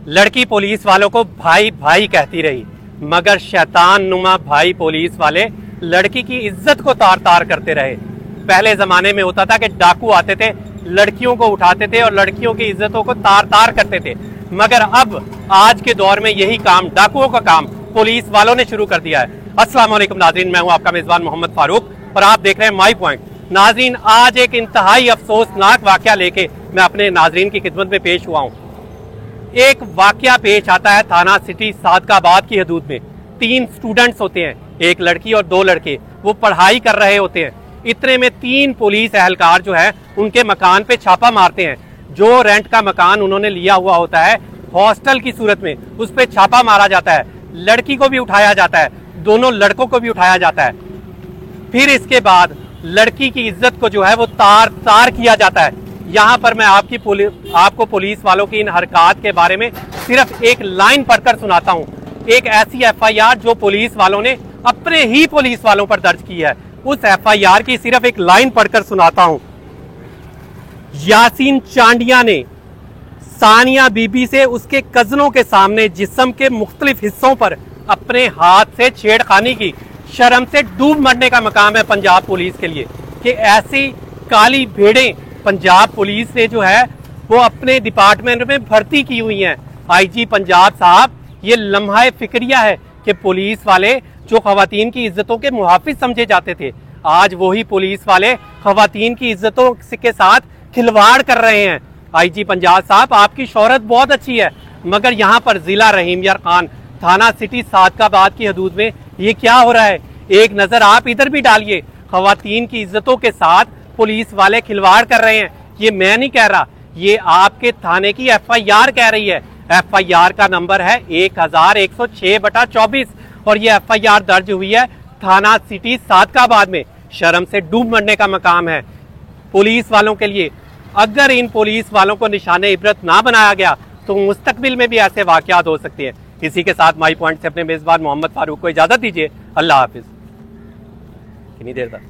लड़की पुलिस वालों को भाई भाई कहती रही, मगर शैतान नुमा भाई पुलिस वाले लड़की की इज्जत को तार तार करते रहे। पहले जमाने में होता था कि डाकू आते थे, लड़कियों को उठाते थे और लड़कियों की इज्जतों को तार तार करते थे, मगर अब आज के दौर में यही काम, डाकुओं का काम, पुलिस वालों ने शुरू कर दिया है। अस्सलाम वालेकुम नाज़रीन, मैं हूं आपका मेजबान मोहम्मद फारूक और आप देख रहे हैं माई पॉइंट। नाज़रीन, आज एक इंतहाई अफसोसनाक वाकया लेके मैं अपने नाज़रीन की खिदमत में पेश हुआ हूं। एक वाकया पेश आता है थाना सिटी सादकाबाद की हदूद में। 3 स्टूडेंट्स होते हैं, एक लड़की और 2 लड़के, वो पढ़ाई कर रहे होते हैं। इतने में 3 पुलिस एहलकार जो है उनके मकान पे छापा मारते हैं। जो रेंट का मकान उन्होंने लिया हुआ होता है हॉस्टल की सूरत में, उस पर छापा मारा जाता है। लड़की को भी उठाया जाता है, दोनों लड़कों को भी उठाया जाता है। फिर इसके बाद लड़की की इज्जत को जो है वो तार तार किया जाता है। यहाँ पर मैं आपको पुलिस वालों की इन हरकत के बारे में सिर्फ एक लाइन पढ़कर सुनाता हूँ। एक ऐसी FIR जो पुलिस वालों ने अपने ही पुलिस वालों पर दर्ज की है, उस FIR की सिर्फ एक लाइन पढ़कर सुनाता हूँ। यासीन चांडिया ने सानिया बीबी से उसके कजनों के सामने जिस्म के मुख्तलिफ हिस्सों पर अपने हाथ से छेड़खानी की। शर्म से डूब मरने का मकाम है पंजाब पुलिस के लिए कि ऐसी काली भेड़ें पंजाब पुलिस ने जो है वो अपने डिपार्टमेंट में भर्ती की हुई हैं। IG पंजाब साहब, ये लम्हा फिक्रिया है कि पुलिस वाले जो खवातीन की इज्जतों के मुहाफिज समझे जाते थे, आज वही पुलिस वाले खवातीन की इज्जतों के साथ खिलवाड़ कर रहे हैं। IG पंजाब साहब, आपकी शोहरत बहुत अच्छी है, मगर यहाँ पर जिला रहीम यार खान थाना सिटी सादकाबाद की हदूद में ये क्या हो रहा है? एक नजर आप इधर भी डालिए। खवातीन की इज्जतों के साथ पुलिस वाले खिलवाड़ कर रहे हैं। ये मैं नहीं कह रहा, ये आपके थाने की FIR कह रही है। FIR का नंबर है 1106/24 और ये FIR दर्ज हुई है थाना सिटी सादकाबाद में। शर्म से डूब मरने का मकाम है पुलिस वालों के लिए। अगर इन पुलिस वालों को निशाने इबरत ना बनाया गया तो मुस्तकबिल में भी ऐसे वाकयात हो सकते हैं। इसी के साथ माई पॉइंट से अपने मेजबान मोहम्मद फारूक को इजाजत दीजिए। अल्लाह हाफिज। कितनी देर तक